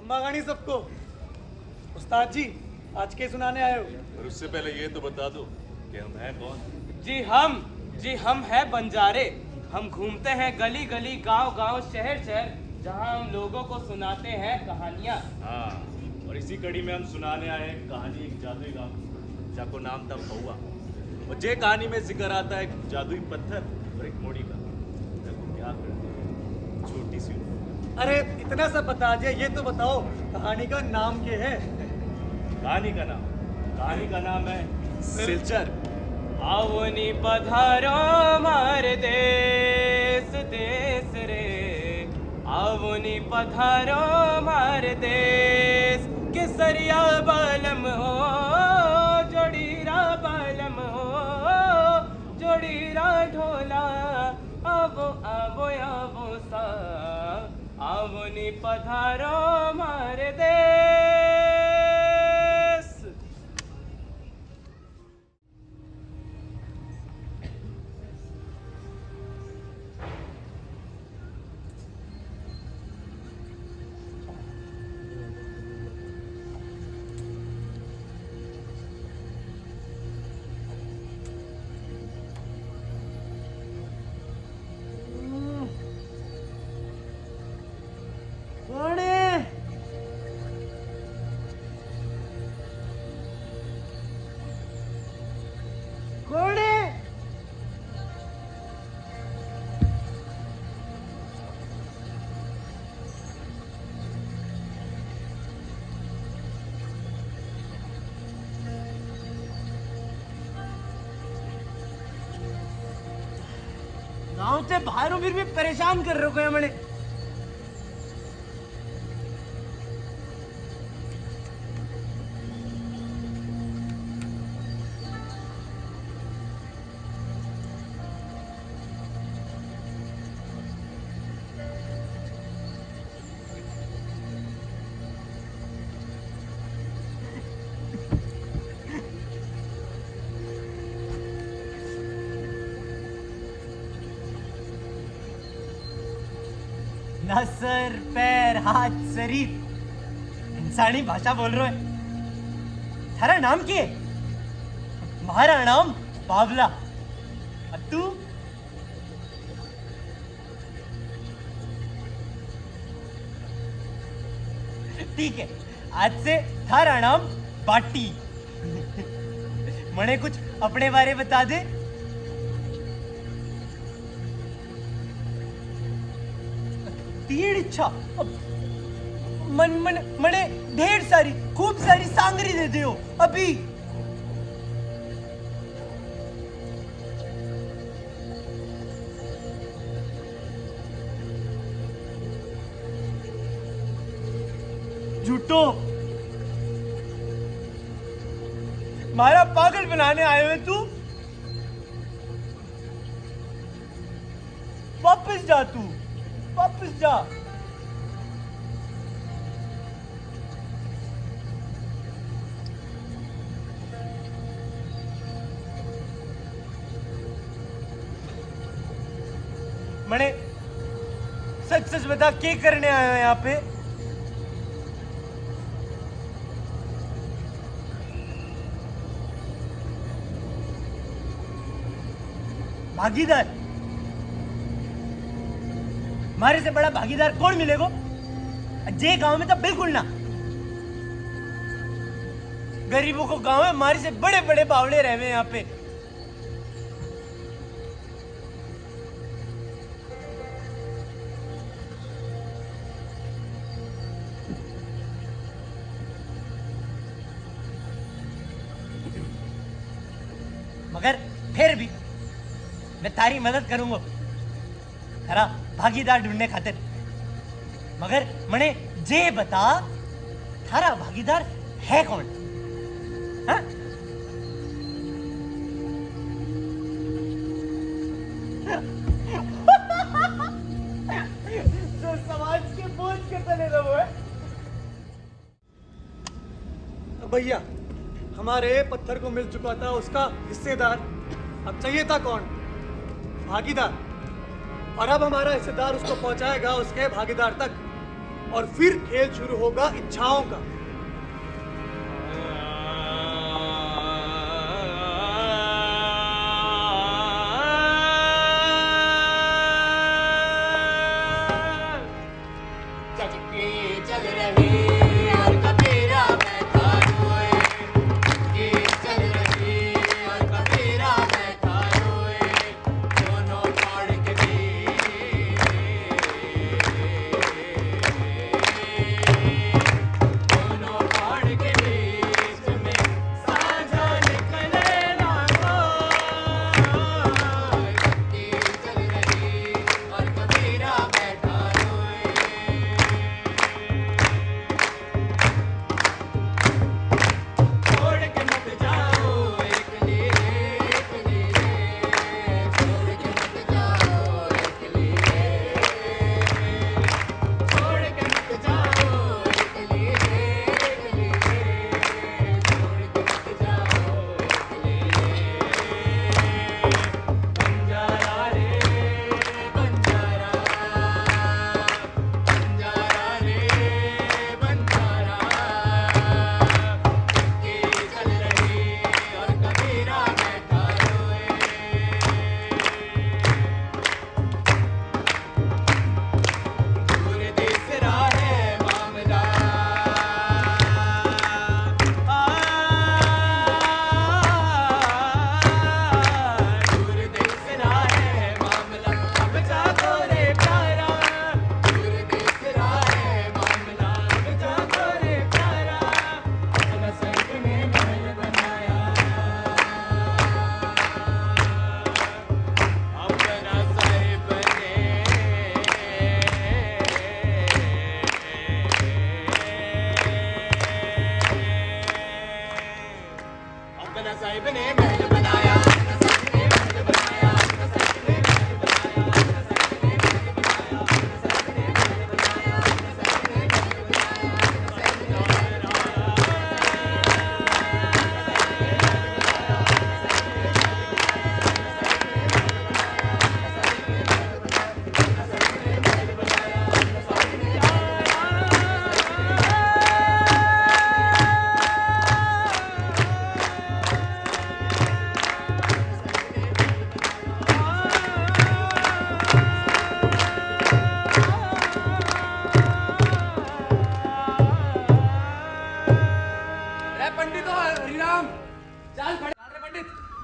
खम्बा गानी सबको। उस्ताद जी आज के सुनाने आए हो? और उससे पहले ये तो बता दो कि हम हैं कौन। जी हम हैं बंजारे। हम घूमते हैं गली गली गांव गांव शहर शहर, जहां हम लोगों को सुनाते हैं कहानियां। हाँ, और इसी कड़ी में हम सुनाने आए हैं कहानी एक जादुई गांव की, जाको नाम था पौआ। और जे कहानी में जिक्र आता है एक जादुई पत्थर और एक मोड़ी का। देखो क्या करते हैं, छोटी सी उम्र। अरे इतना सब बता दिया, ये तो बताओ कहानी का नाम क्या है? कहानी का नाम है सिलचर। आवनी पधारो मार देश देश रे, आवनी पधारो मार देश। केसरिया बालम हो जोड़ीरा बालम हो, जोड़ीरा ढोला आवो आवो आवो सा, आवनी पधारो मार देश। कौन है? कौन है? गांव से बाहरों फिर भी परेशान कर रहे हो मैंने। ना सर पैर हाथ शरीर, इंसानी भाषा बोल रहे है। थारा नाम क्या है? हमारा नाम बावला। और तू? ठीक है, आज से थारा नाम बाटी। मने कुछ अपने बारे बता दे। तीन इच्छा मने ढेर सारी खूब सारी सांगरी दे दे हो अभी। झूठो मारा पागल बनाने आए हुए तू। वापस जा, तू वापस जा। मने सच सच बता, क्या करने आए हो यहाँ पे? भागीदार? हमारे से बड़ा भागीदार कौन मिलेगा? जे गांव में तो बिल्कुल ना। गरीबों को गांव में हमारे से बड़े बड़े बावले रहे यहाँ पे। मगर फिर भी मैं तारी मदद करूंगा थारा भागीदार ढूंढने खातिर। मगर मने जे बता, थारा भागीदार है कौन? हाँ? तो समाज के बोझ के तले रहो है। भैया हमारे पत्थर को मिल चुका था उसका हिस्सेदार, अब चाहिए था कौन? भागीदार। और अब हमारा हिस्सेदार उसको पहुंचाएगा उसके भागीदार तक। और फिर खेल शुरू होगा इच्छाओं का।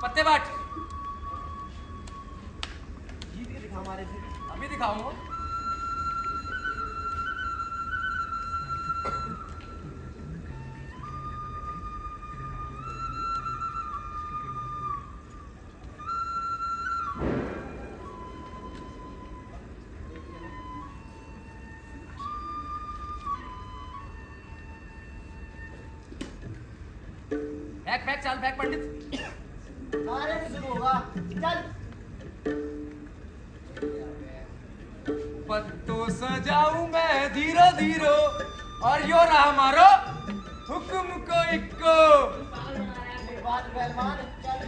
पत्ते बाट। हमारे से अभी दिखाऊंगा। फेंक फेंक चल फेंक पंडित। सारे से शुरू होगा, चल। पत्तो सजाऊं मैं धीरे धीरे और यो रहा हमारो हुक्म को इक्को। बात पहलवान, चल।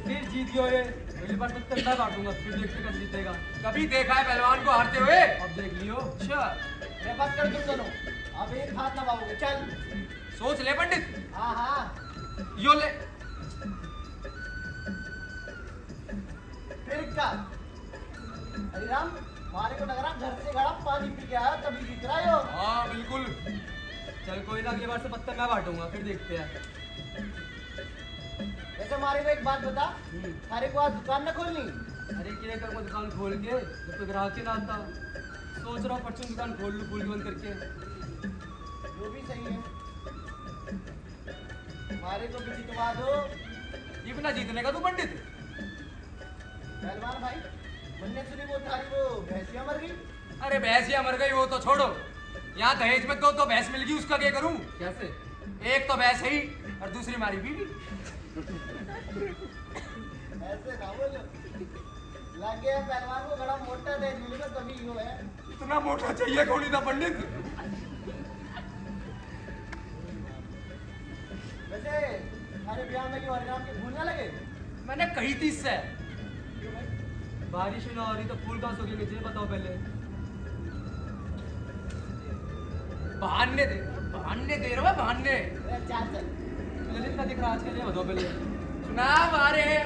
फिर जीत गयो ये। अगली बार तो मैं बांटूंगा, फिर देखते कौन जीतेगा। कभी देखा है पहलवान को हारते हुए? अब देख लियो। अच्छा अरे बस कर तुम दोनों, अब एक हाथ लगाओगे, चल। सोच ले पंडित। हाँ हाँ, यो ले। फिर क्या? हरिराम, मारे को लग रहा घर से गड़ा पानी पी के आया तभी जीत रहा है यो। हाँ बिल्कुल। चल कोई ना, अगली बार से पत्ता मैं बांटूंगा, फिर देखते हैं। वैसे मारे को एक बात बता, सारे को आज दुकान न खोलनी? अरे क्या करूँगा दुकान खोल के, जब तो ग्राहक ही ना आता। सोच रहा हूँ परसों दुकान खोल लूँ, फूल की बंद करके। वो भी सही है। मारे को भी जितवा दो। ये बिना जीतने का तू पंडित। पहलवान भाई, मैंने सुनी वो थारी वो भैंसिया मर गई। अरे भैंसिया मर गई वो तो छोड़ो, यहाँ दहेज में तो भैंस मिल गई, उसका क्या करूं? कैसे? एक तो भैंस है ही और दूसरी हमारी बीवी। ऐसे ना बोलो, लग गया पहलवान को बड़ा मोटा दहेज मिलेगा तभी यो है। इतना मोटा चाहिए कौन था पंडित? वैसे अरे ब्याह में क्यों हरिराम के फूल ना लगे? मैंने कही थी इससे। बारिश ना हो रही तो फूल कहाँ सूखेंगे, ये बताओ पहले। बहाने दे रहा है बहाने। चार चल ललित का दिख रहा आज के लिए बताओ पहले। चुनाव आ रहे हैं,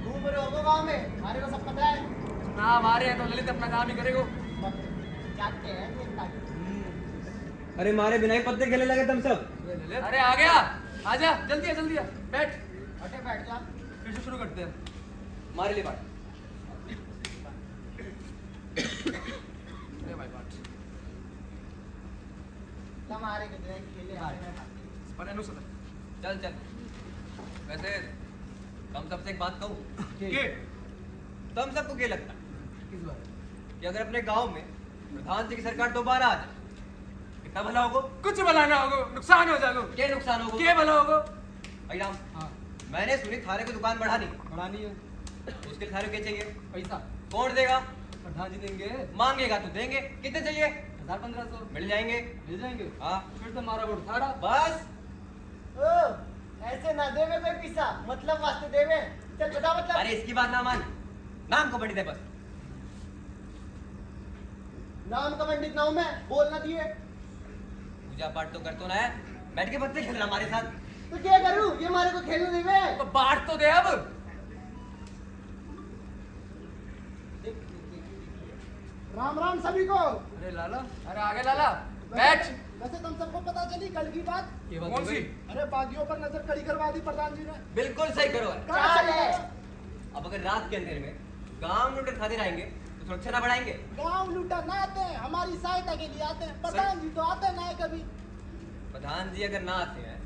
घूम रहे हो गाँव में, हमारे को सब पता है। चुनाव आ रहे हैं तो ललित अपना काम ही करेगा। जाते हैं देखता है। अरे मारे बिना ही पत्ते खेलने लगे तुम सब। अरे आ गया, आजा जल्दी आ बैठ। अटे बैठ जा। फिर से शुरू करते हैं। मारे लिए बात। अरे भाई बात हमारे कितने खेले हारे में पर अनुसर चल चल। वैसे तुम सबसे एक बात कहूँ, के तुम सबको क्या लगता है किस बार कि अगर अपने गांव में प्रधान जी की सरकार दोबारा आ जाए कितना भला होगा? कुछ भला ना होगो, नुकसान हो जाएगा। क्या नुकसान होगा? के भला होगो? भाई राम, हाँ मैंने सुनी थारे को दुकान बढ़ानी, बढ़ानी है। उसके लिए थारे को क्या चाहिए? पैसा कौन देगा? प्रधान जी देंगे। मांगेगा तो देंगे। कितने चाहिए? 1500 मिल जाएंगे। मिल जाएंगे। हाँ फिर तो हमारा वोट थारा। बस। ओ ऐसे ना देवे कोई पैसा, मतलब वास्ते देवे। चल बता मतलब। अरे इसकी बात ना मान, नाम को पंडित है बस। नाम का पंडित नाम है, बोलना दिए। पूजा पाठ तो कर तो ना है, बैठ के पत्ते खेलना हमारे साथ। तो क्या करूं, ये हमारे को खेलने देवे। तो बांट तो दे अब। राम राम सभी को। अरे लाला, अरे आगे लाला बैठ। वैसे तुम सबको पता चली कल की बात? ये बात कौन सी? अरे बागियों पर नजर कड़ी करवा दी प्रधान जी ने। बिल्कुल सही करो है। कहाँ चाल चले? है। अब अगर रात के अंधेरे में गांव लूटे खाते रहेंगे तो सुरक्षा ना बढ़ाएंगे। गांव लूटा ना आते हैं, हमारी सहायता के लिए आते हैं। प्रधान जी तो आते ना है कभी। प्रधान जी अगर ना आते हैं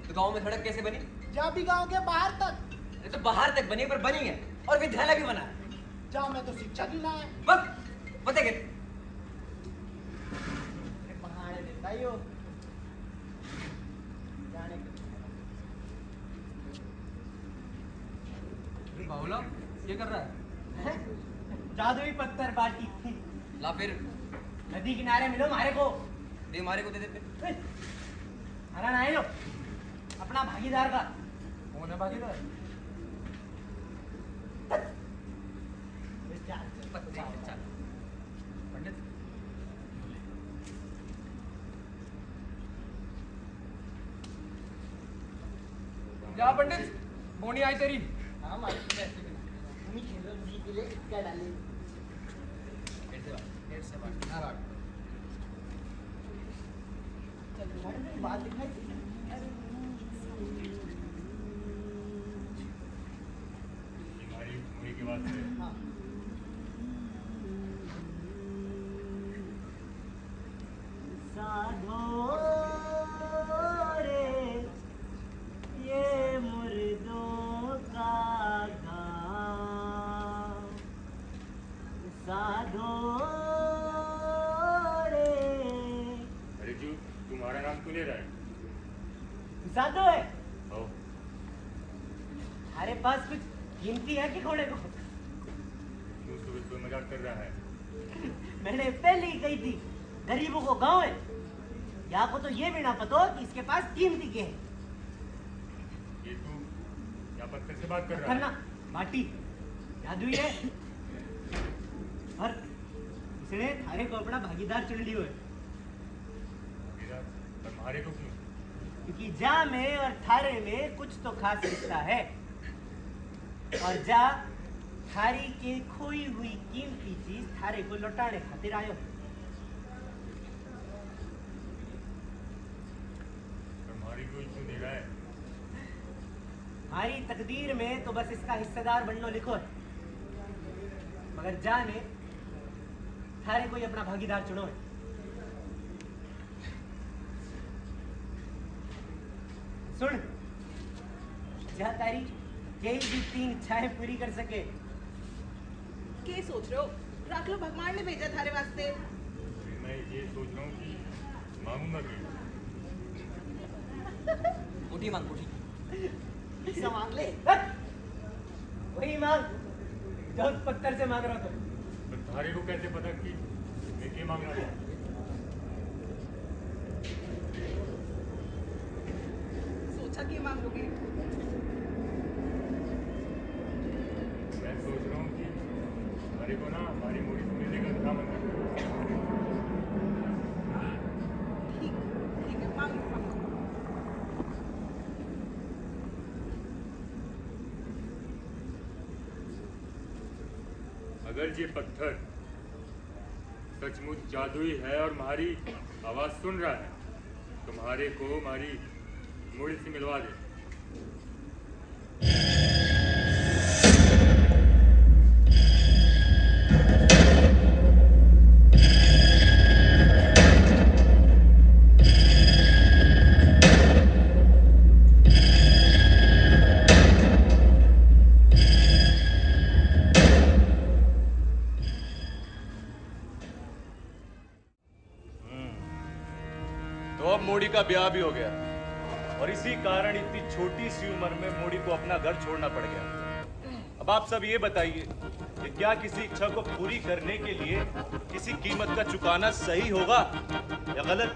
तो गांव में सड़क कैसे बनी? जा भी गांव के बाहर तक। ये तो बाहर तक बनी, पर बनी है और विद्यालय भी बना है। जा मैं तो शिक्षा की ना है। बस पते के पहाड़े देता ही हो। जाने के। बाहुला ये कर रहा है। हैं? जादुई पत्थर बाटी। ला फिर नदी किनारे मिलो मारे को। दे मारे को दे देते। हरा ना लो अपना भागीदार का। कौन है भागीदार? पत्ते चल पंडित जा पंडित, बोनी आई तेरी। हाँ मारे को ऐसे भी। तुम ही खेलो जी के लिए क्या डाले। फिर से बात। ना राग। चल तुम्हारे को बात दिखाई दी। हमारी मुड़ी की बात है। हाँ। साधो रे ये मुर्दों का गाँव। साधो रे। अरे जो तुम्हारा नाम क्यों ले रहा है? साधो है। ओ, हमारे पास कुछ कीमती है कि घोड़े को? तू सुबह सुबह मजाक कर रहा है। मैंने पहले ही कही थी गरीबों को गाँव है, यहाँ को तो ये भी ना पता हो कि इसके पास कीमती के है। ये तू क्या पत्थर से बात कर रहा करना है? माटी जादुई है और इसने थारे को अपना भागीदार चुन लियो है। मेरा तुम्हारे को क्यों? क्योंकि जा में और थारे में कुछ तो खास रिश्ता है और जा थारी के खोई हुई कीमती चीज थारे को लौटाने खातिर आयो। तुम्हारी को क्यों दे रहा है? हमारी तकदीर में तो बस इसका हिस्सेदार बनना लिखो है, मगर जा ने थारे कोई अपना भागीदार चुनो है। सुन, जा तारी यही भी 3 इच्छाएं पूरी कर सके। के सोच रहे हो? रख लो, भगवान ने भेजा थारे वास्ते। मैं ये सोच रहा हूँ कि मांगूंगा क्यों? उठी मांग उठी। पैसा मांग ले। वही मांग जो उस पत्थर से मांग रहा था। पर तुम्हारे को कैसे पता कि मैं क्या मांग रहा हूँ? सोचा कि मांगोगे। मैं सोच रहा हूँ कि हमारे को ना हमारी मूड़ी सुनने का क्या मन करता है। अगर ये पत्थर सचमुच जादुई है और हमारी आवाज सुन रहा है तो तुम्हारे को हमारी मूड़ी से मिलवा दे। तो अब मोड़ी का ब्याह भी हो गया और इसी कारण इतनी छोटी सी उम्र में मोड़ी को अपना घर छोड़ना पड़ गया। अब आप सब ये बताइए कि क्या किसी इच्छा को पूरी करने के लिए किसी कीमत का चुकाना सही होगा या गलत?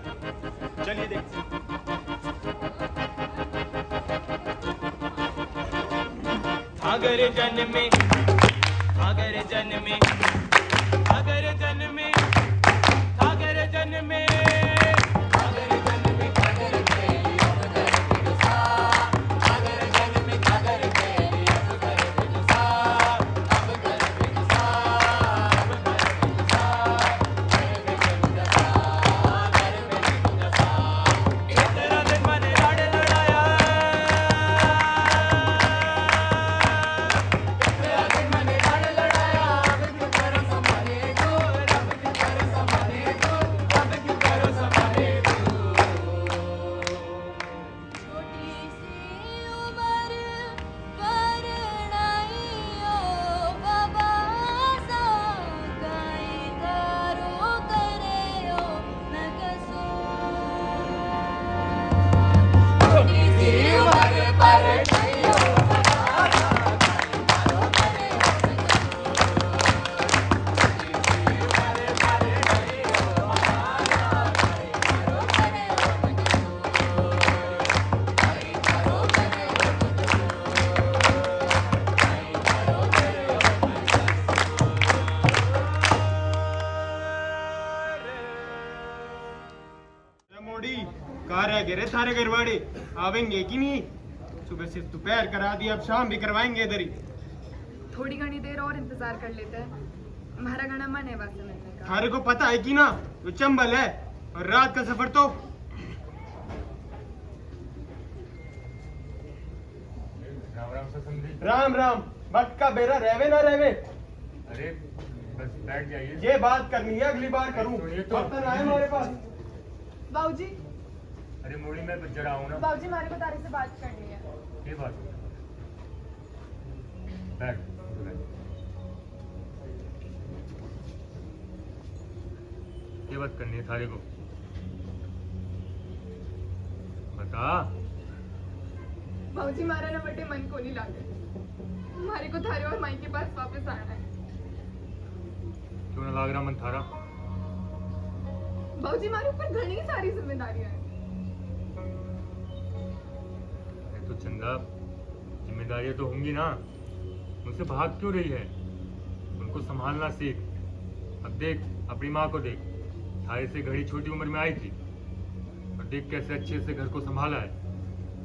चलिए देखते हैं। अगर जन्मे अगर जन्मे अगर जन्मे अगर जन्मे गिरे सारे गरवाड़े आवेंगे कि नहीं? सुबह से दोपहर करा दिया, अब शाम भी करवाएंगे इधर ही। थोड़ी घनी देर और इंतजार कर लेते हैं, हमारा घना मन है वहाँ से मिलने का। थारे को पता है कि ना वो चंबल है और रात का सफर तो राम राम से समझी। राम राम। वक्त का बेरा रहवे ना रहवे। अरे बस बैठ जाइए, ये बात करनी है, अगली बार करूँ। बर्तन आए हमारे पास। बाबूजी अरे मोड़ी में जरा हूँ ना। बाबूजी हमारे को तारे से बात करनी है। ये बात बैठ बैठ। ये बात करनी है थारे को, बता। बाबूजी हमारा ना बटे मन को नहीं लागे, हमारे को थारे और माई के पास वापस आना है। क्यों ना लाग रहा मन थारा? बाबूजी हमारे ऊपर घनी सारी जिम्मेदारियां हैं। तो चंदा, जिम्मेदारियां तो होंगी ना, उनसे भाग क्यों रही है? उनको संभालना सीख। अब देख अपनी माँ को देख, थारे से घड़ी छोटी उम्र में आई थी और देख कैसे अच्छे से घर को संभाला है।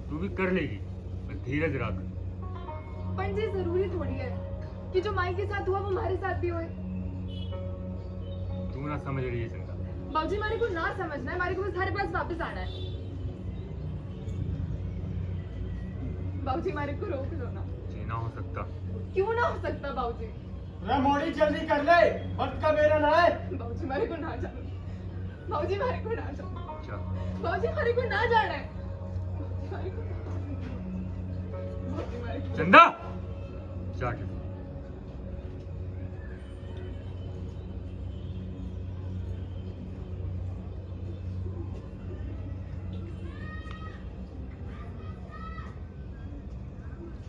तू भी कर लेगी, बस धीरज रख। पर ये जरूरी थोड़ी है कि जो माई के साथ हुआ वो हमारे साथ भी होए। तू ना समझ रही है चंदा। बाबूजी हमारे को ना समझना है, हमारे को बस थारे पास वापस आना है। बाबूजी हमारे को रोक लो ना। जी ना हो सकता। क्यों ना हो सकता बाबूजी? मोड़ी जल्दी कर ले, वक्त का बेरा ना है। बाबूजी हमारे को ना जाना, बाबूजी हमारे को ना जाना, अच्छा बाबूजी हमारे को ना जाना है। बाबूजी हमारे को चंदा जाके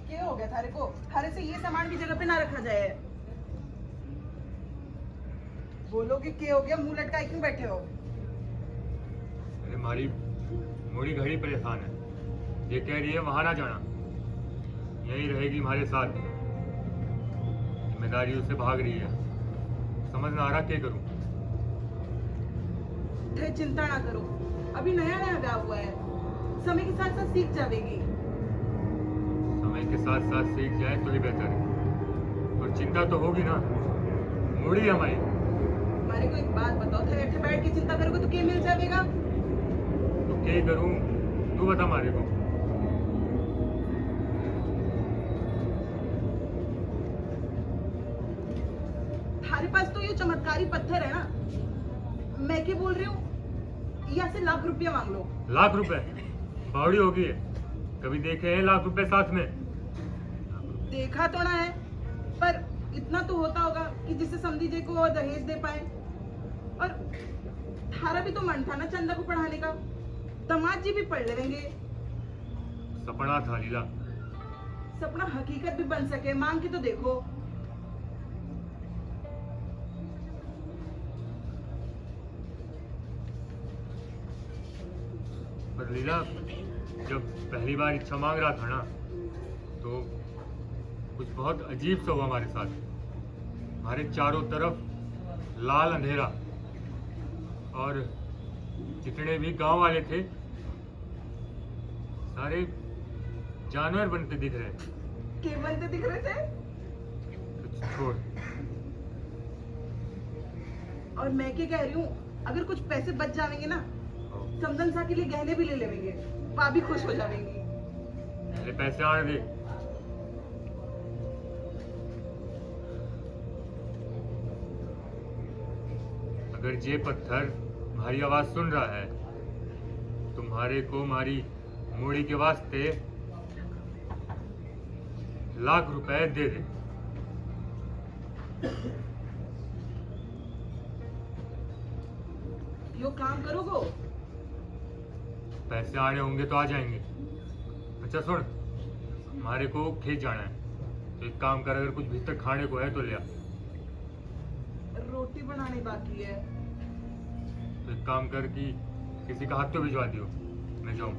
क्या हो गया थारे को? थारे से ये सामान भी जगह पे ना रखा जाए। बोलो कि क्या हो गया, मुंह लटकाए क्यों बैठे हो? अरे हमारी मोड़ी घड़ी परेशान है, ये कह रही है वहां ना जाना, यही रहेगी हमारे साथ। जिम्मेदारियों से भाग रही है, समझ ना आ रहा क्या करूं। थे चिंता ना करो, अभी नया नया ब्याह हुआ है, समय के साथ साथ सीख जाएगी। समय के साथ साथ सीख जाए तो ही बेहतर है, और चिंता तो होगी ना। मुड़ी है हमारी। हमारे को एक बात बताओ, थे बैठे बैठ के चिंता करोगे तो क्या मिल जाएगा? तो क्या करूं, तू बता हमारे को। हमारे पास तो ये चमत्कारी पत्थर है ना, मैं क्या बोल रही हूँ, यहाँ से लाख रुपया मांग लो। लाख रुपए बावड़ी होगी है, कभी देखे हैं लाख रुपए साथ में? देखा तो ना है, पर इतना तो होता होगा कि जिससे समझी जी को दहेज दे पाए। और थारा भी तो मन था ना चंदा को पढ़ाने का, दामाद जी भी पढ़ लेंगे। सपना था लीला। सपना हकीकत भी बन सके, मांग के तो देखो। पर लीला, जब पहली बार इच्छा मांग रहा था ना, तो कुछ बहुत अजीब सा हुआ हमारे साथ। हमारे चारों तरफ लाल अंधेरा, और जितने भी गांव वाले थे सारे जानवर बनते दिख रहे। क्या बनते दिख रहे थे? कुछ छोड़। और मैं क्या कह रही हूँ, अगर कुछ पैसे बच जाएंगे ना, समदन सा के लिए गहने भी ले लेंगे, पा भी खुश हो जाएंगी। पहले पैसे आने दे। अगर ये पत्थर हमारी आवाज सुन रहा है, तुम्हारे को हमारी मूड़ी के वास्ते लाख रुपए दे दे। यो काम करोगो? पैसे आने होंगे तो आ जाएंगे। अच्छा सुन, हमारे को खेत जाना है, तो एक काम कर, अगर कुछ भीतर खाने को है तो ले आ। रोटी बनानी बाकी है। तो एक काम कर कि किसी का हाथ तो भिजवा दियो, मैं जाऊं।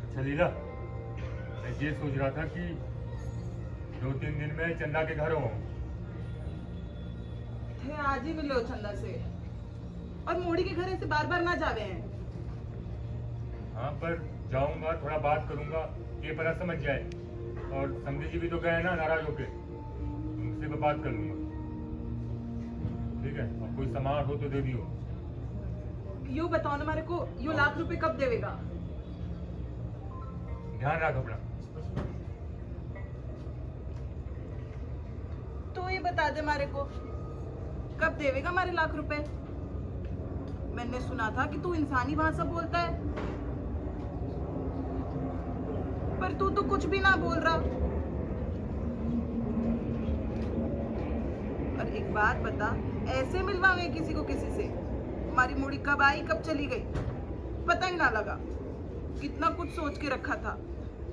अच्छा लीला, मैं ये सोच रहा था कि 2-3 दिन में चंदा के घर आऊं। थे आज ही मिलो चंदा से, और मोड़ी के घर ऐसे बार बार ना जावे हैं। हाँ, पर जाऊंगा, थोड़ा बात करूंगा, ये पता समझ जाए। और समझी जी भी तो गए ना नाराज होके, उनसे मैं बात कर लूंगा। ठीक है, और कोई सामान हो तो दे दियो। यो बताओ ना हमारे को, यो लाख रुपए कब देवेगा? ध्यान रख अपना। तो ये बता दे हमारे को, कब देवेगा हमारे लाख रुपए? मैंने सुना था कि तू इंसानी भाषा बोलता है, पर तू तो कुछ भी ना बोल रहा। और एक बात बता, ऐसे मिलवावे किसी को किसी से? हमारी मुड़ी कब आई कब चली गई पता ही ना लगा। कितना कुछ सोच के रखा था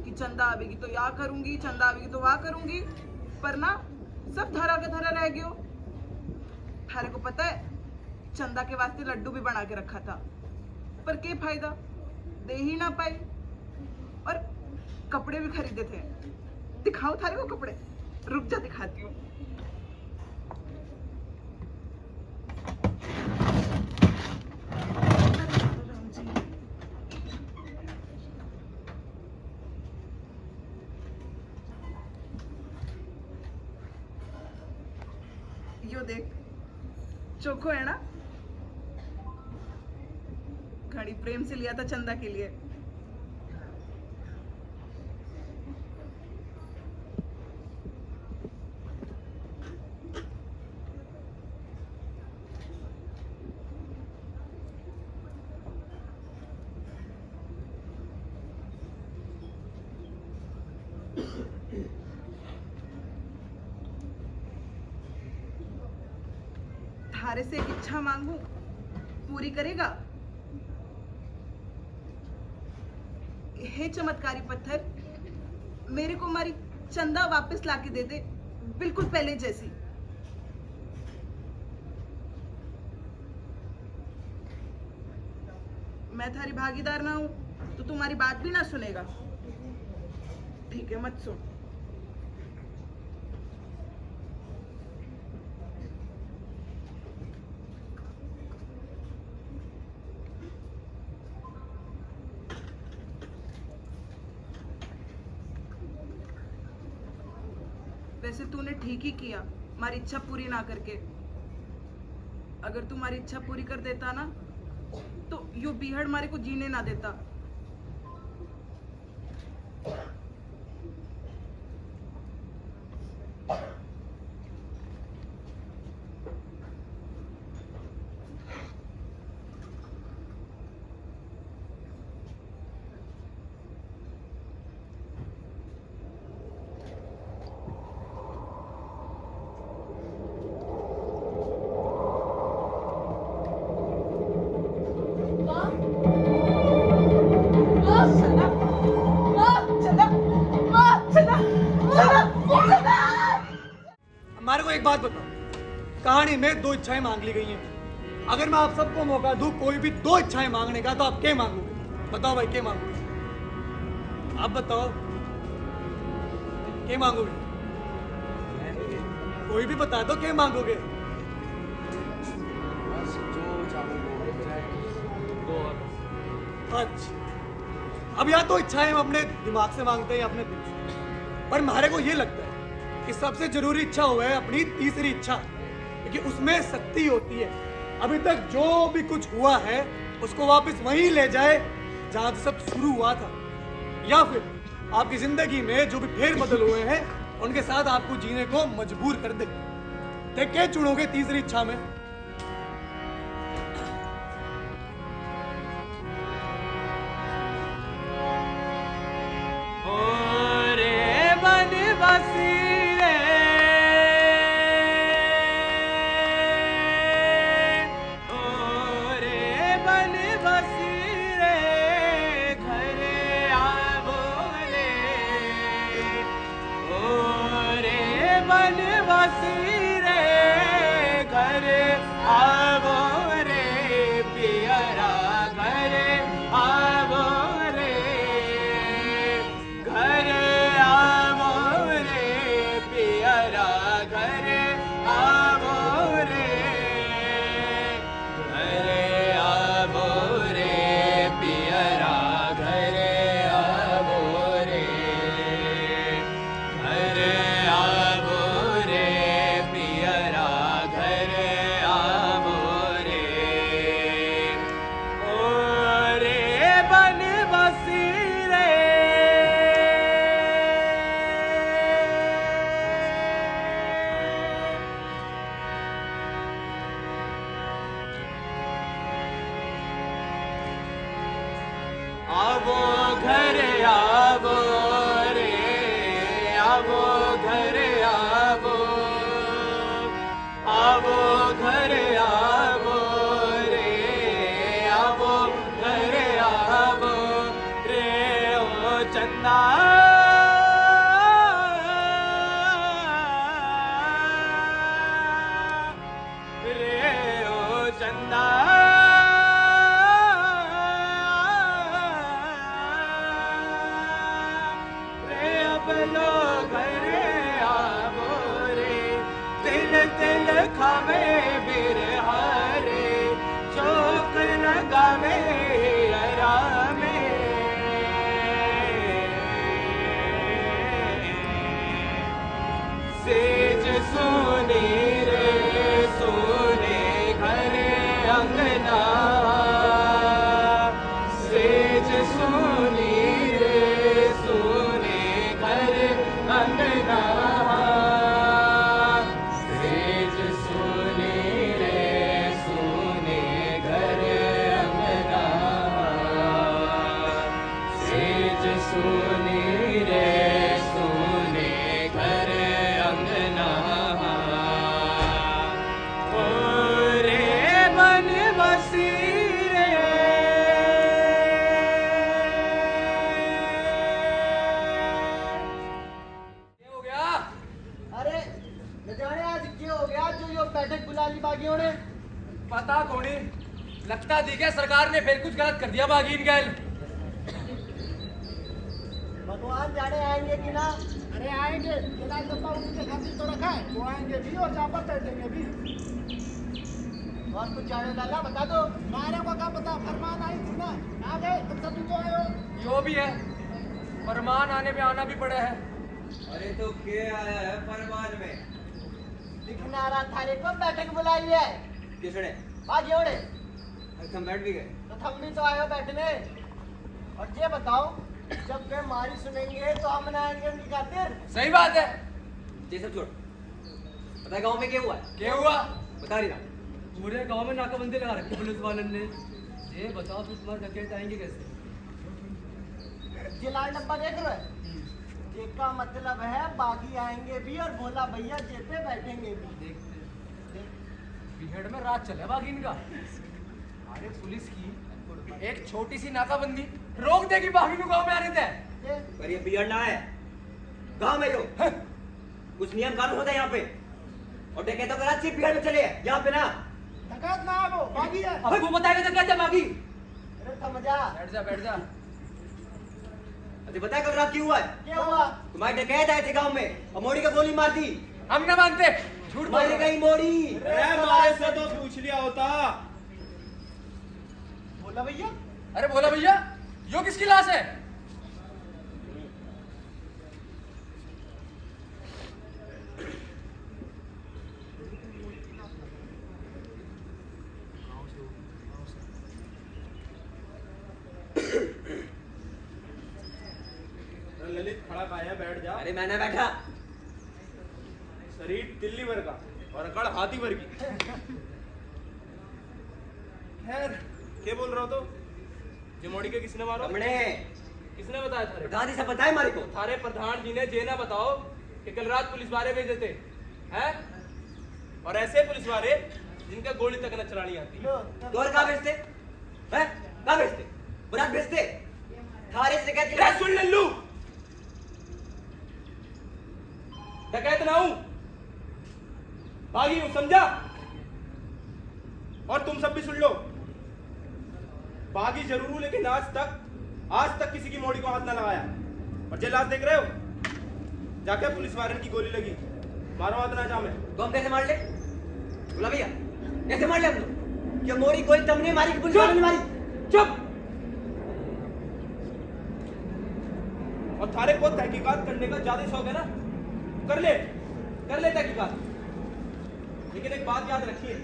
कि चंदा आवेगी तो या करूंगी, चंदा आवेगी तो वहां करूंगी, पर ना सब धरा के धरा रह गयो। थारे को पता है, चंदा के वास्ते लड्डू भी बना के रखा था, पर क्या फायदा, दे ही ना पाई। और कपड़े भी खरीदे थे। दिखाओ थारे को कपड़े, रुक जा दिखाती हूँ। यो देख, चोखो है ना, घड़ी प्रेम से लिया था चंदा के लिए। थारे से एक इच्छा मांगू, पूरी करेगा? हे चमत्कारी पत्थर, मेरे को हमारी चंदा वापस लाके दे दे, बिल्कुल पहले जैसी। मैं थारी भागीदार ना हूं तो तुम्हारी बात भी ना सुनेगा। ठीक है, मत सुन। वैसे तूने ठीक ही किया हमारी इच्छा पूरी ना करके। अगर तू हमारी इच्छा पूरी कर देता ना तो यो बीहड़ हमारे को जीने ना देता। हमारे को एक बात बताओ, कहानी में दो इच्छाएं मांग ली गई हैं। अगर मैं आप सबको मौका दूं कोई भी दो इच्छाएं मांगने का, तो आप क्या मांगोगे? बताओ भाई, क्या मांगोगे? आप बताओ, क्या मांगोगे? कोई भी बता दो, क्या मांगोगे? अच्छा, अब या तो इच्छाएं हम अपने दिमाग से मांगते हैं या अपने दिल से, पर हमारे को ये लगता है कि सबसे जरूरी इच्छा हुआ है अपनी तीसरी इच्छा, क्योंकि उसमें शक्ति होती है। अभी तक जो भी कुछ हुआ है उसको वापस वहीं ले जाए जहां से सब शुरू हुआ था, या फिर आपकी जिंदगी में जो भी फेर बदल हुए हैं उनके साथ आपको जीने को मजबूर कर दे। तो क्या चुनोगे तीसरी इच्छा में? पता कोनी, लगता दिखे सरकार ने फिर कुछ गलत कर दिया बागीन गैल। भगवान जाने आएंगे कि ना? अरे आएंगे, केला डब्बा उनके खातिर तो रखा है, वो आएंगे भी और चापा चढ़ देंगे भी। और कुछ जाने वाला बता दो। मारे को क्या पता, फरमान आई थी ना, आ गए तुम सब जो आए हो। जो भी है, फरमान आने पे आना भी पड़े है। अरे तो के आया है परवान में? दिखना रहा थारे को बैठक बुलाई है। किसने? बागी ओड़े। अरे तुम बैठ भी गए? तो थम भी तो आए हो बैठने। और ये बताओ, जब वे हमारी सुनेंगे तो हम मनाएंगे उनकी खातिर। सही बात है। ये सब छोड़, पता है गांव में क्या हुआ है? क्या हुआ? बता रही ना। पूरे गांव में नाकाबंदी लगा रखी पुलिस वालों ने। ये बताओ फिर तुम्हारे डकैत आएंगे कैसे? ये लाल डब्बा देख रहे हो? इसका मतलब है बागी आएंगे भी और भोला भैया जेब पे बैठेंगे भी। देखते बिहड़ में रात चले बाकी इनका। अरे पुलिस की एक छोटी सी नाकाबंदी रोक देगी बागी को गांव में आने दे। पर ये बिगड़ ना है गांव में जो कुछ नियम कानून होता है यहाँ पे, और डकैतों का रात सिर्फ बिहार में चले यहाँ पे ना। डकैत ना है वो, बागी है। आपको बताएगा डकैत है बागी। अरे थम जा। बैठ जा बैठ जा। अरे बताया कल रात क्यों हुआ है? क्या हुआ? तुम्हारे डकैत आए थे गांव में और मोड़ी का गोली मार दी। हम न मानते, झूठ बोल मारी गई मोड़ी। अरे हमारे से तो पूछ लिया होता। भोला भैया? अरे भोला भैया, यो किसकी लाश है? ललित खड़ा काया, बैठ जा। अरे मैंने बैठा। शरीर दिल्ली भर का और अकड़ हाथी भर की। खैर क्या बोल रहा हो तो? जो मोड़ी के किसने मारो? हमने किसने बताया थारे? प्रधान जी से बताया हमारे को। थारे प्रधान जी ने जे ना बताओ कि कल रात पुलिस वाले भेजे थे हैं? और ऐसे पुलिस वाले जिनका गोली तक न चलानी आती। तो और कहाँ भेजते हैं? कहाँ भेजते? बुराक भेजते? थारे से कहती अरे सुन लल्लू, डकैत ना हूं, बागी हूं, समझा? और तुम सब भी सुन लो, बागी जरूर हूं लेकिन आज तक किसी की मोड़ी को हाथ ना लगाया। और जे लाश देख रहे हो, जाके पुलिस वाले की गोली लगी, मारो हाथ ना जामे। तो हम कैसे मार ले? बोला भैया कैसे मार ले हम लोग? क्या मोड़ी गोली तुमने मारी कि पुलिस वालों ने मारी? चुप। और थारे को तहकीकात करने का ज्यादा शौक है ना, कर ले तहकीकात। लेकिन एक बात याद रखिए,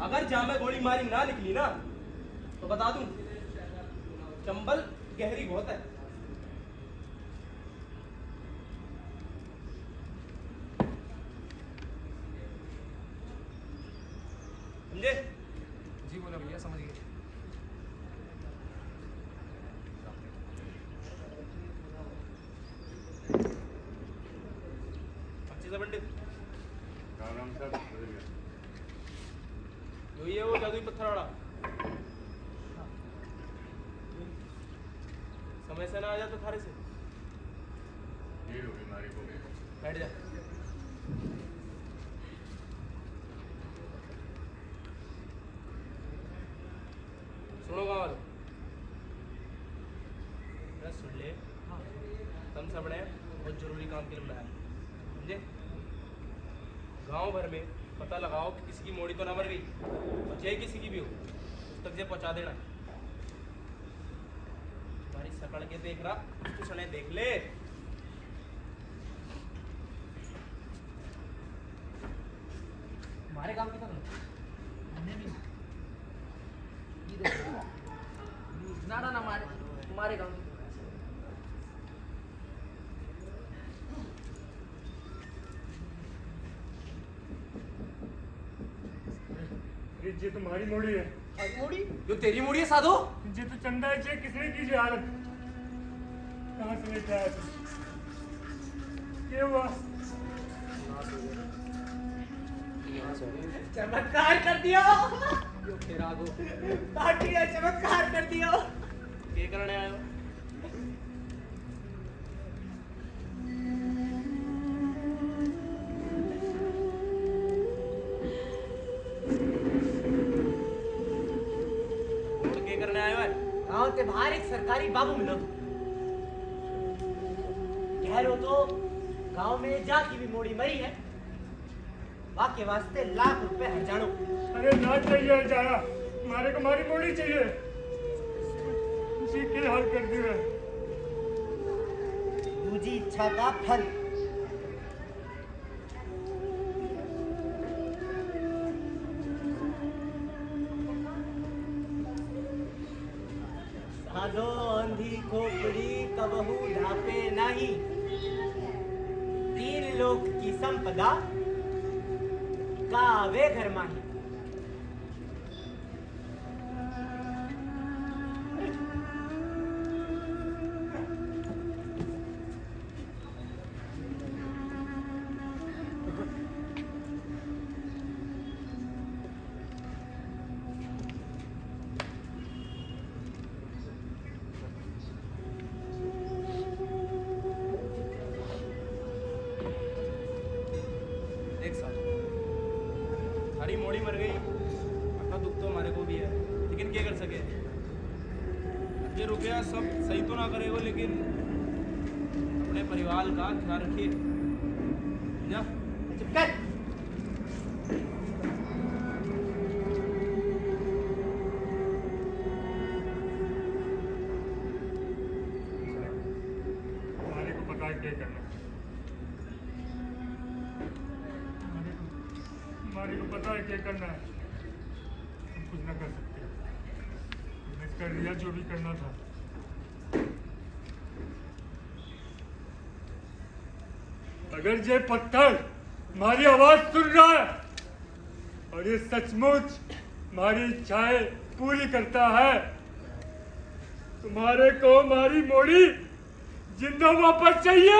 अगर जामे गोली मारी ना निकली ना तो बता दूं, चंबल गहरी बहुत है। समझे? जी बोला भैया, समझ गए। अच्छे से पंडित राम साहब बदल गया। यही है वो जादुई पत्थर वाला। समय से ना आ जाता थारे से। देर हो गई मारी को। बैठ जा। सुनो गाँव वालों, सुन ले, तुम सब ने बहुत जरूरी काम के लिए बुलाया, समझे? गांव भर में पता लगाओ कि किसी की मोड़ी तो ना मर गई, और चाहे किसी की भी हो उस तक जे पहुंचा देना। तुम्हारी शकल के देख रहा, तू सुने देख ले। हमारे काम की तरह ना मारे तुम्हारे काम की। ये तुम्हारी मोड़ी है। मोड़ी? जो तेरी मुड़ी है साधु? ये तो चंदा है, चेक किसने की हालत? कहाँ से लेके आया तू? क्या हुआ? चमत्कार कर दिया। फिरागो पार्टी ने चमत्कार कर दिया। क्या करने आए हो? तो क्या करने आए हो? गांव के बाहर एक सरकारी बाबू मिलो। कह रो तो गांव में जा की भी मोड़ी मरी है, वाके वास्ते लाख रुपए हजारों। अरे ना चाहिए जाया, हमारे को हमारी मोड़ी चाहिए। उसी के हाल कर दिया। दूजी इच्छा का फल। साधो अंधी खोपड़ी कबहू ढापे नहीं, तीन लोक की संपदा कावे घर माही। देख साहब, हरी मोड़ी मर गई, अपना दुख तो हमारे को भी है, लेकिन क्या कर सके। ये रुपया सब सही तो ना करेगा, लेकिन अपने परिवार का ख्याल रखिए। समझा? चुप कर। हमारे को पता है क्या करना है। हमारे को पता है क्या करना है। हम कुछ ना कर सकते। हमने कर लिया जो भी करना था। अगर ये पत्थर हमारी आवाज सुन रहा है और ये सचमुच हमारी इच्छाएं पूरी करता है, तुम्हारे को हमारी मोड़ी जिंदा वापस चाहिए।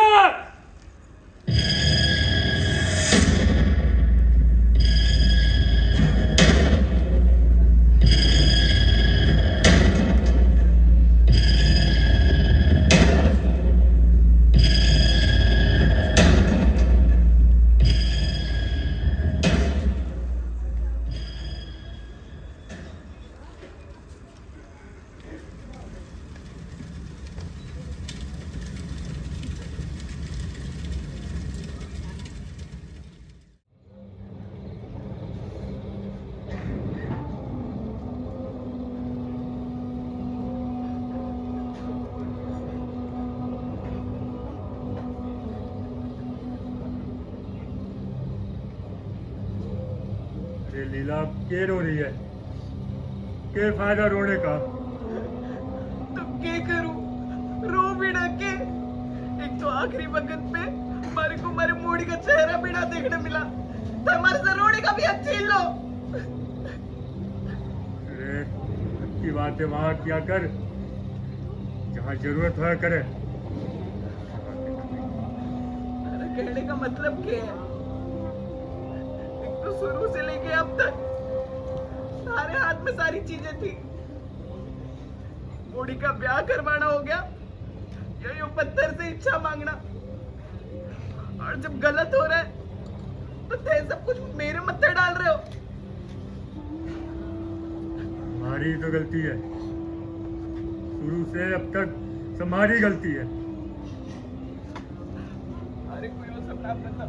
ये लीला के रो रही है? क्या फायदा रोने का? तो क्या करूं? रो भी ना के। एक तो आखिरी वक्त पे हमारे को हमारे मोड़ी का चेहरा भी ना देखने मिला, तो हमारे से रोने का भी अच्छी लो। अरे की बातें वहां क्या कर, जहाँ जरूरत है करे। अरे कहने का मतलब क्या है? एक तो शुरू से लेके अब तक सारे हाथ में सारी चीजें थी, मोड़ी का ब्याह करवाना हो गया, यो पत्थर से इच्छा मांगना, और जब गलत हो रहा है तो थे सब कुछ मेरे मत्थे डाल रहे हो। हमारी तो गलती है, शुरू से अब तक हमारी गलती है। अरे कोई वो सब ना पता,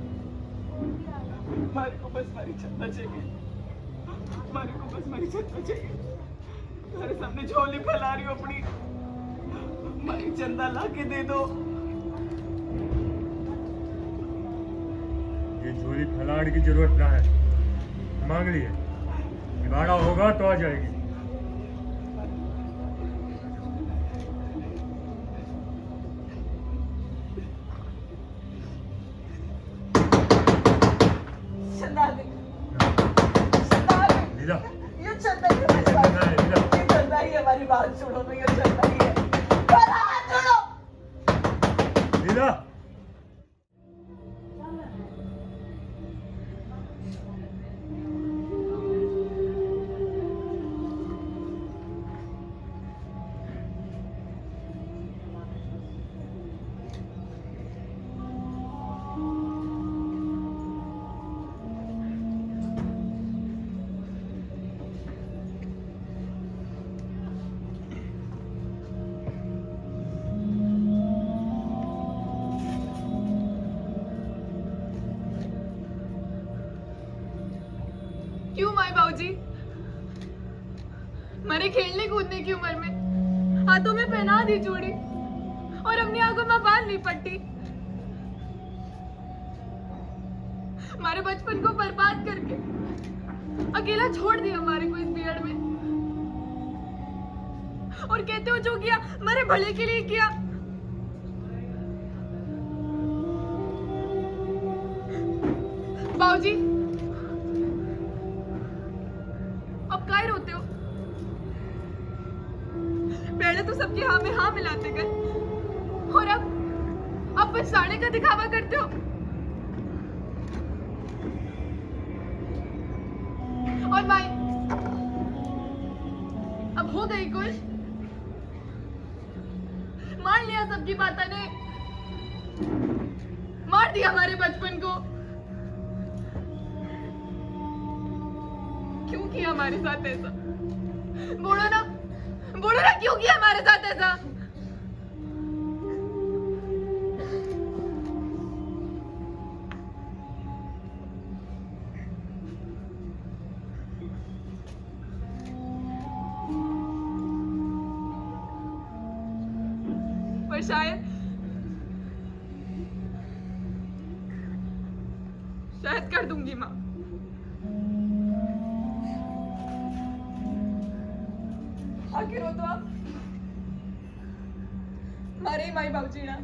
हमारे को बस हमारी छत्ता चाहिए, हमारे को बस हमारी छत्ता चाहिए। तुम्हारे सामने झोली फैला रही हो अपनी, हमारी चंदा ला के दे दो। ये झोली फैलाने की जरूरत ना है, मांग लिए, निभाना होगा तो आ जाएगी। चंदा दे, चंदा दे। लीला, ये चंदा ही हमारी बात, ये चंदा ही हमारी बात छोड़ो, तो ये चंदा ही है, मेरा हाथ छोड़ो। लीला, क्यों माई बाबूजी? मेरे खेलने कूदने की उम्र में हाथों में पहना दी चूड़ी, और अपनी आंखों में बांध ली पट्टी। हमारे बचपन को बर्बाद करके अकेला छोड़ दिया हमारे को इस भीड़ में, और कहते हो जो किया हमारे भले के लिए किया। बाबूजी, अब काहे रोते हो? पहले तो सबके हाँ में हाँ मिलाते गए, और अब पछताने का दिखावा करते हो। और माई, अब हो गई खुश? मान लिया सबकी बातों ने, मार दिया हमारे बचपन को। क्यों किया हमारे साथ ऐसा? बोलो ना क्यों किया हमारे साथ ऐसा? पर शायद कर दूंगी माँ। आखिर हो तो आप हमारे ही माई बाबूजी ना।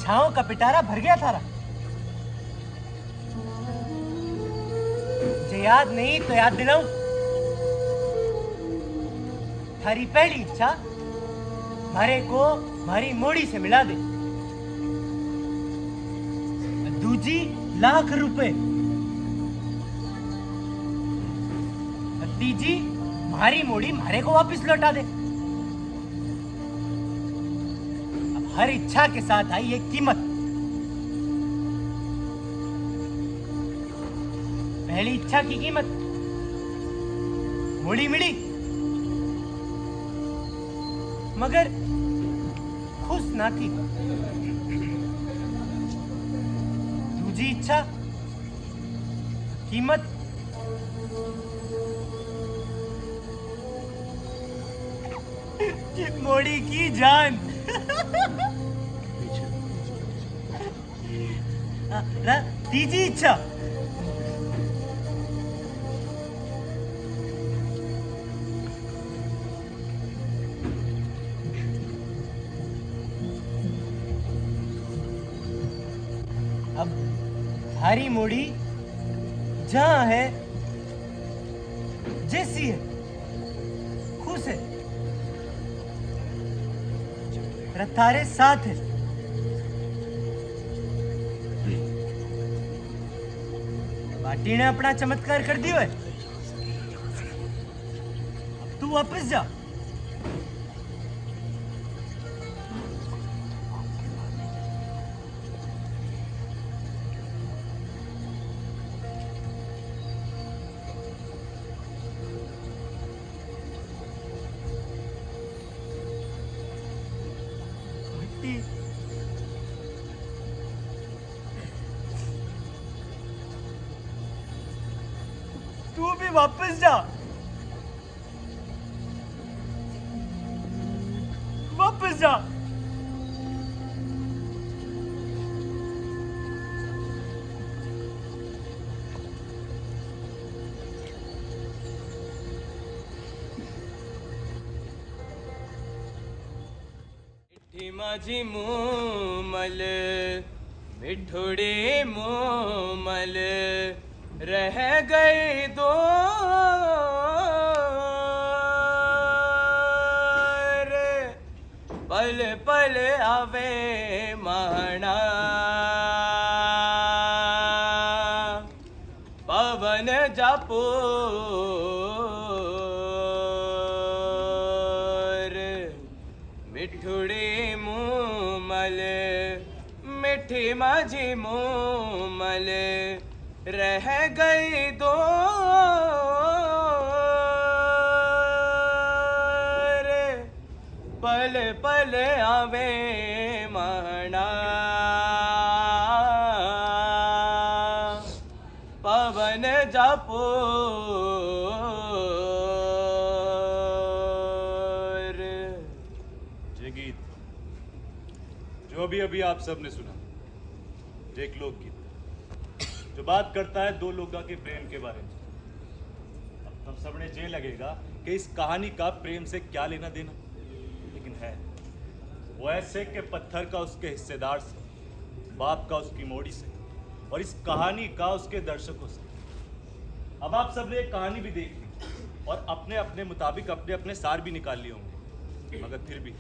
इच्छाओं का पिटारा भर गया थारा। जे याद नहीं तो याद दिलाऊं। थारी पहली इच्छा मारे को मारी मोड़ी से मिला दे। दूजी लाख रुपए। तीजी मारी मोड़ी मारे को वापस लौटा दे। अब हर इच्छा के साथ आई एक कीमत। पहली इच्छा की कीमत मोड़ी मिली, मगर खुश ना थी। दूजी इच्छा कीमत मोड़ी की जान। तीजी इच्छा अब थारी मोड़ी जहां है जैसी है खुश है, थारे साथ है। बाटी ने अपना चमत्कार कर दियो है। अब तू वापस जा। तू भी वापस जा। वापस जा। माझी मूमल मिठुड़े मूमल रह गए दो पल पल आवे महना पवन जापो मिठुड़े मूमल मिठी माझी मूमल रह गई दो पल पल आवे महना पवन जापो ये गीत जो अभी आप सबने सुना, एक लोकगीत जो बात करता है दो लोगों के प्रेम के बारे में। अब हम सबने ये लगेगा कि इस कहानी का प्रेम से क्या लेना देना, लेकिन है वो ऐसे के पत्थर का उसके हिस्सेदार से, बाप का उसकी मोड़ी से, और इस कहानी का उसके दर्शकों से। अब आप सबने एक कहानी भी देख ली और अपने अपने मुताबिक अपने अपने सार भी निकाल लिए होंगे, मगर फिर भी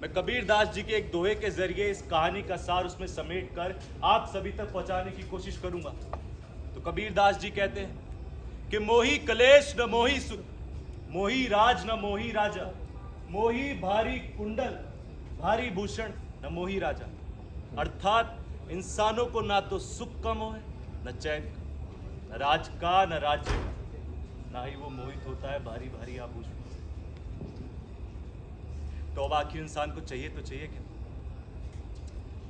मैं कबीर दास जी के एक दोहे के जरिए इस कहानी का सार उसमें समेट कर आप सभी तक पहुंचाने की कोशिश करूंगा। तो कबीर दास जी कहते हैं कि मोही कलेश न मोही सुख, मोही राज न मोही राजा, मोही भारी कुंडल भारी भूषण न मोही राजा। अर्थात इंसानों को ना तो सुख का मोह है, न चैन का, न राज का, न राज्य का, ना ही वो मोहित होता है भारी भारी आभूषण। तो अब आखिर इंसान को चाहिए तो चाहिए क्या?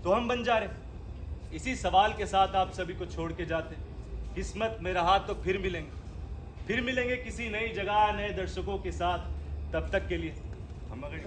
तो हम बंजारे इसी सवाल के साथ आप सभी को छोड़ के जाते। किस्मत में रहा तो फिर मिलेंगे किसी नई जगह नए दर्शकों के साथ। तब तक के लिए हम अगर